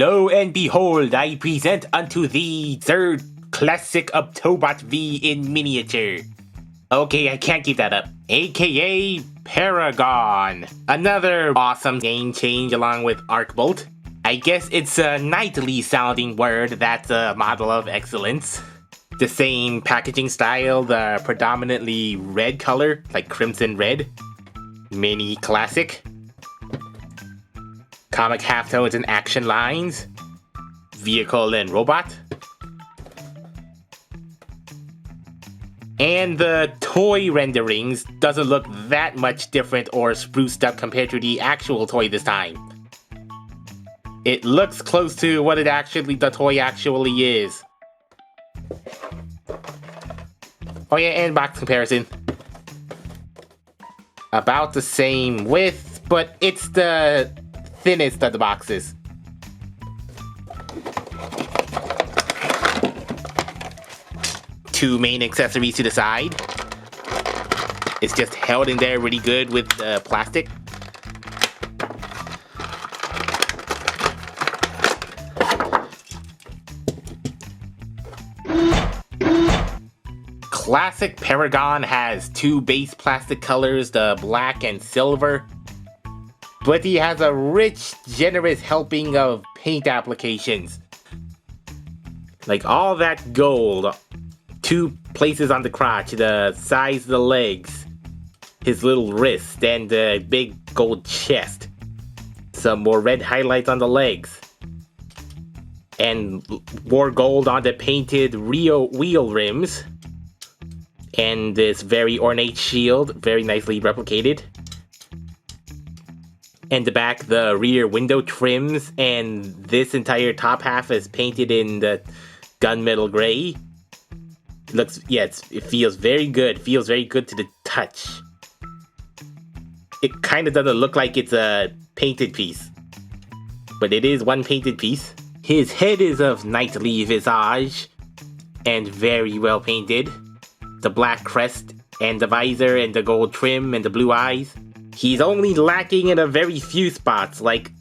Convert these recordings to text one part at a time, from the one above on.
Lo and behold, I present unto thee third classic of Tobot V in miniature. Okay, I can't keep that up. AKA Paragon. Another awesome name change along with Arcbolt. I guess it's a knightly sounding word that's a model of excellence. The same packaging style, the predominantly red color, like crimson red. Mini classic. Comic halftones and action lines. Vehicle and robot. And the toy renderings doesn't look that much different or spruced up compared to the actual toy this time. It looks close to what the toy actually is. Oh yeah, and box comparison. About the same width, but it's the thinnest of the boxes. Two main accessories to the side. It's just held in there really good with the plastic. Classic Paragon has two base plastic colors, the black and silver. But he has a rich, generous helping of paint applications. Like all that gold. Two places on the crotch, the size of the legs, his little wrist, and the big gold chest. Some more red highlights on the legs. And more gold on the painted wheel rims. And this very ornate shield, very nicely replicated. And the back, the rear window trims, and this entire top half is painted in the gunmetal gray. It feels very good. Feels very good to the touch. It kind of doesn't look like it's a painted piece, but it is one painted piece. His head is of knightly visage and very well painted. The black crest and the visor and the gold trim and the blue eyes. He's only lacking in a very few spots, like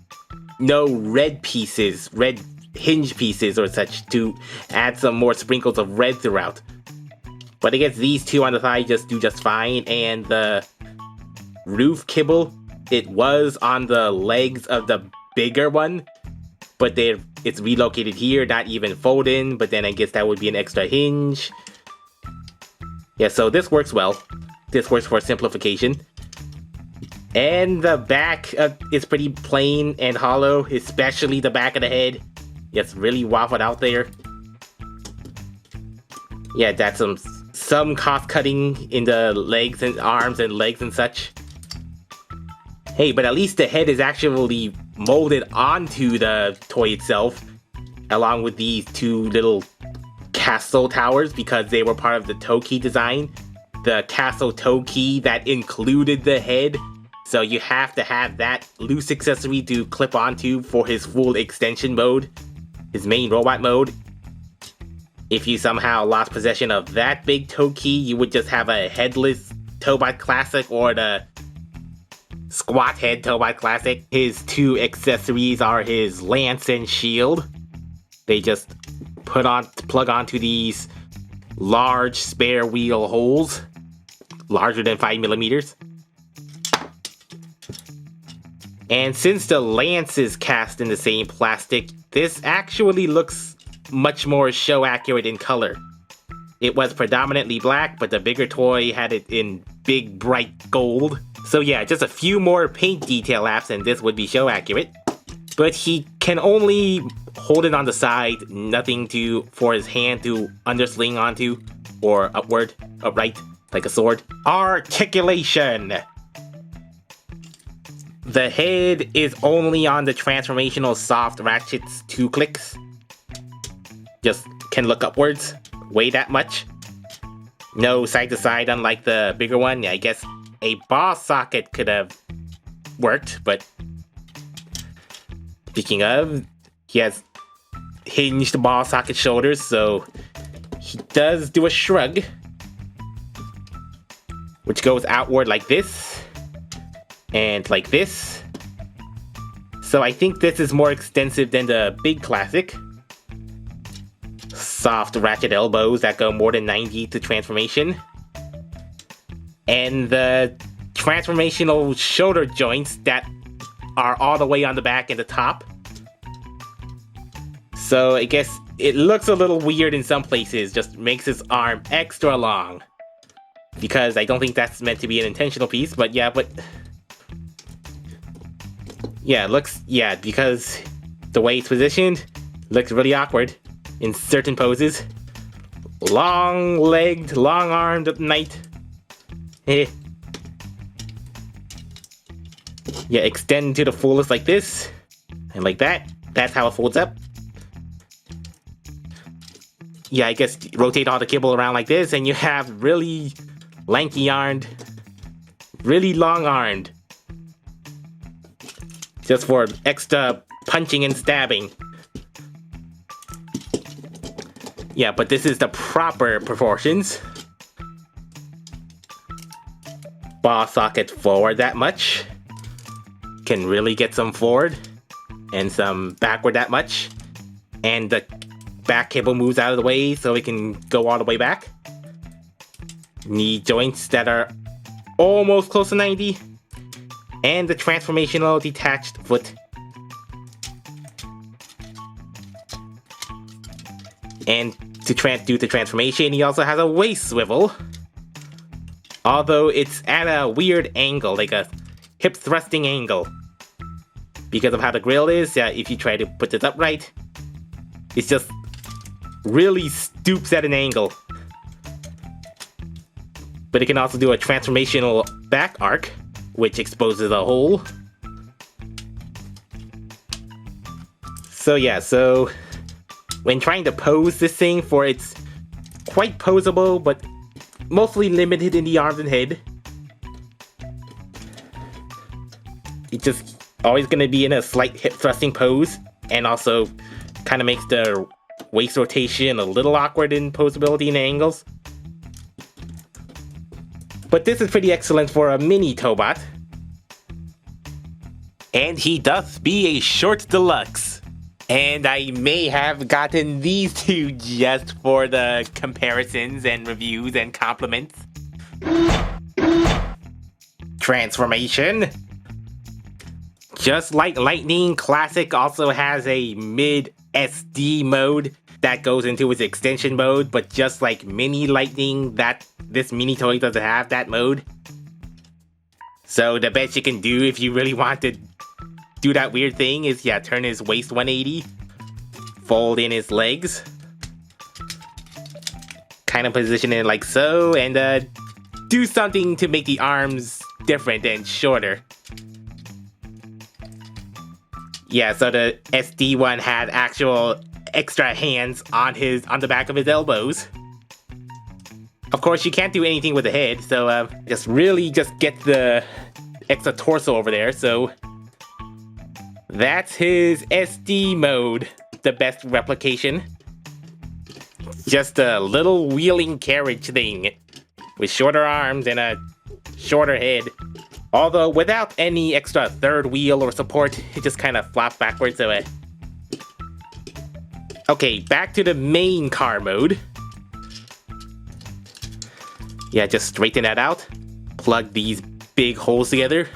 no red pieces, red hinge pieces or such, to add some more sprinkles of red throughout. But I guess these two on the side just do just fine, and the roof kibble, it was on the legs of the bigger one, but it's relocated here, not even fold-in, but then I guess that would be an extra hinge. Yeah, so this works well. This works for simplification. And the back is pretty plain and hollow, especially the back of the head. It's really waffled out there. Yeah, that's some cost cutting in the legs and arms and legs and such. Hey, but at least the head is actually molded onto the toy itself, along with these two little castle towers, because they were part of the toe key design. The castle toe key that included the head. So you have to have that loose accessory to clip onto for his full extension mode. His main robot mode. If you somehow lost possession of that big toe key, you would just have a headless Tobot Classic or the squat head Tobot Classic. His two accessories are his lance and shield. They just plug onto these large spare wheel holes, larger than 5mm. And since the lance is cast in the same plastic, this actually looks much more show accurate in color. It was predominantly black, but the bigger toy had it in big bright gold. So yeah, just a few more paint detail apps and this would be show accurate. But he can only hold it on the side, nothing for his hand to undersling onto, or upright, like a sword. Articulation! The head is only on the transformational soft ratchets 2 clicks. Just can look upwards, weigh that much. No side to side unlike the bigger one. I guess a ball socket could have worked, but speaking of, he has hinged ball socket shoulders, so he does do a shrug, which goes outward like this, and like this. So I think this is more extensive than the big classic. Soft ratchet elbows that go more than 90 to transformation. And the transformational shoulder joints that are all the way on the back and the top. So I guess it looks a little weird in some places, just makes his arm extra long. Because I don't think that's meant to be an intentional piece, but yeah, yeah, it looks, yeah, because the way it's positioned, looks really awkward in certain poses. Long-legged, long-armed at night. Yeah, extend to the fullest like this, and like that. That's how it folds up. Yeah, I guess rotate all the kibble around like this, and you have really lanky-armed, really long-armed. Just for extra punching and stabbing. Yeah, but this is the proper proportions. Ball socket forward that much. Can really get some forward. And some backward that much. And the back cable moves out of the way so it can go all the way back. Knee joints that are almost close to 90. And the transformational detached foot. And to do the transformation, he also has a waist swivel. Although it's at a weird angle, like a hip thrusting angle. Because of how the grill is, if you try to put this upright, it's just really stoops at an angle. But it can also do a transformational back arc, which exposes a hole. So yeah, so when trying to pose this thing, for it's quite posable, but mostly limited in the arms and head. It's just always going to be in a slight hip thrusting pose, and also kind of makes the waist rotation a little awkward in posability and angles. But this is pretty excellent for a mini Tobot. And he doth be a short deluxe. And I may have gotten these two just for the comparisons and reviews and compliments. Transformation. Just like Lightning, Classic also has a mid SD mode that goes into its extension mode, but just like Mini Lightning, this mini toy doesn't have that mode. So the best you can do if you really want to do that weird thing is, turn his waist 180, fold in his legs, kind of position it like so, and do something to make the arms different and shorter. Yeah, so the SD one had actual extra hands on the back of his elbows. Of course, you can't do anything with the head, so just get the extra torso over there. So that's his SD mode, the best replication. Just a little wheeling carriage thing with shorter arms and a shorter head. Although without any extra third wheel or support, it just kind of flops backwards. So okay, back to the main car mode. Yeah, just straighten that out. Plug these big holes together.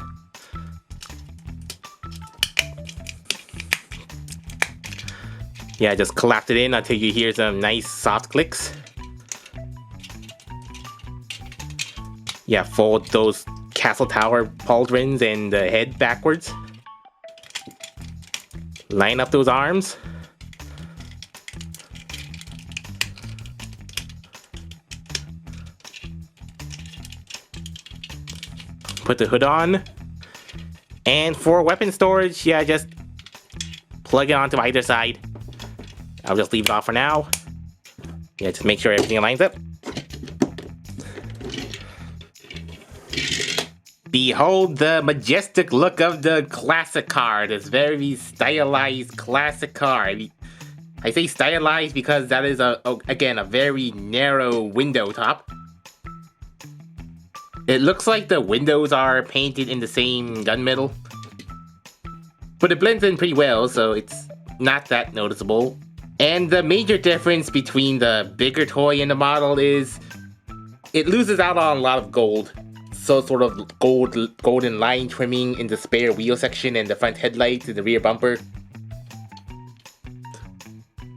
Yeah, just collapse it in until you hear some nice soft clicks. Yeah, fold those castle tower pauldrons and the head backwards. Line up those arms. Put the hood on. And for weapon storage, just plug it onto either side. I'll just leave it off for now. Just make sure everything lines up. Behold the majestic look of the classic car, this very stylized classic car. I say stylized because that is, again, a very narrow window top. It looks like the windows are painted in the same gunmetal. But it blends in pretty well, so it's not that noticeable. And the major difference between the bigger toy and the model is it loses out on a lot of gold. So sort of golden line trimming in the spare wheel section and the front headlights and the rear bumper.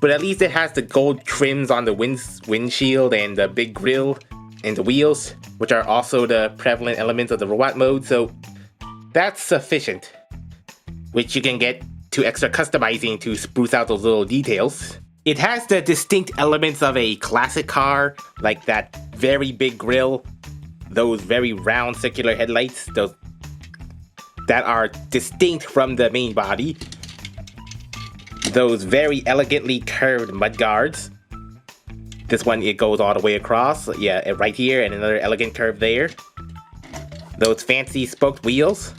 But at least it has the gold trims on the windshield and the big grille and the wheels, which are also the prevalent elements of the robot mode, so that's sufficient. Which you can get to extra customizing to spruce out those little details. It has the distinct elements of a classic car, like that very big grille, those very round circular headlights, those that are distinct from the main body, those very elegantly curved mudguards. This one, it goes all the way across, yeah, right here, and another elegant curve there. Those fancy spoked wheels.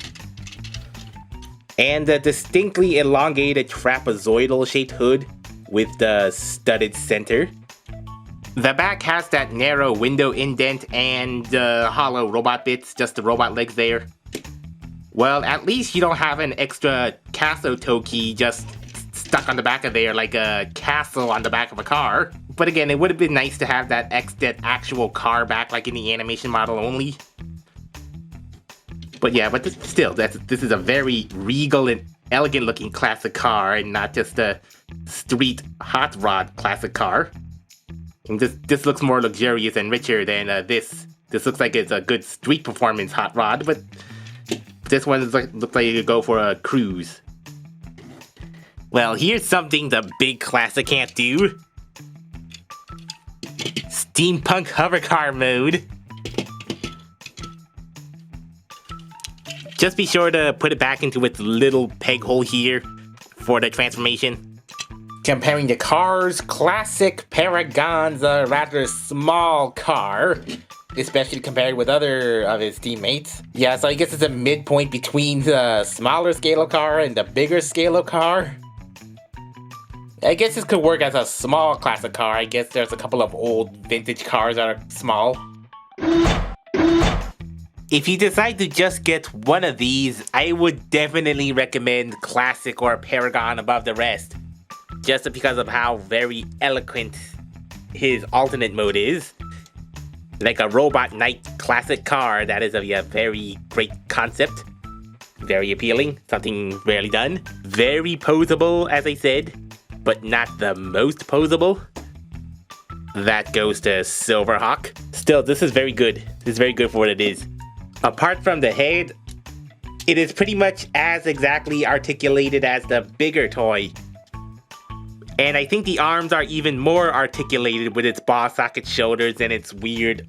And the distinctly elongated trapezoidal shaped hood with the studded center. The back has that narrow window indent and hollow robot bits, just the robot legs there. Well, at least you don't have an extra castle toe key just stuck on the back of there like a castle on the back of a car. But again, it would have been nice to have that actual car back like in the animation model only. But yeah, but this is a very regal and elegant looking classic car and not just a street hot rod classic car. And this looks more luxurious and richer than this. This looks like it's a good street performance hot rod, but this one looks like you could go for a cruise. Well, here's something the big classic can't do. Steampunk hovercar mode. Just be sure to put it back into its little peg hole here for the transformation. Comparing the cars, classic Paragon's a rather small car, especially compared with other of his teammates. Yeah, so I guess it's a midpoint between the smaller scale of car and the bigger scale of car. I guess this could work as a small classic car. I guess there's a couple of old vintage cars that are small. If you decide to just get one of these, I would definitely recommend Classic or Paragon above the rest. Just because of how very eloquent his alternate mode is. Like a Robot Knight classic car, that is a very great concept. Very appealing, something rarely done. Very posable, as I said, but not the most posable. That goes to Silverhawk. Still, this is very good. This is very good for what it is. Apart from the head, it is pretty much as exactly articulated as the bigger toy. And I think the arms are even more articulated with its ball socket shoulders and its weird,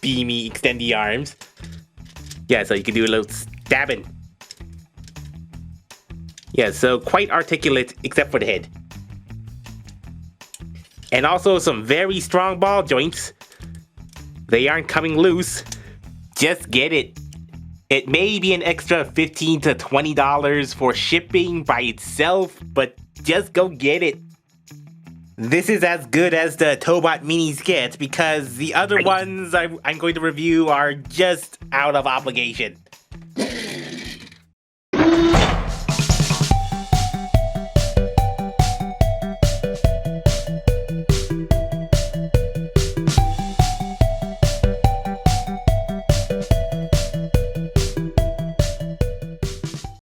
beamy, extendy arms. Yeah, so you can do a little stabbing. Yeah, so quite articulate except for the head. And also some very strong ball joints. They aren't coming loose. Just get it. It may be an extra $15 to $20 for shipping by itself, but just go get it. This is as good as the Tobot minis get because the other ones I'm going to review are just out of obligation.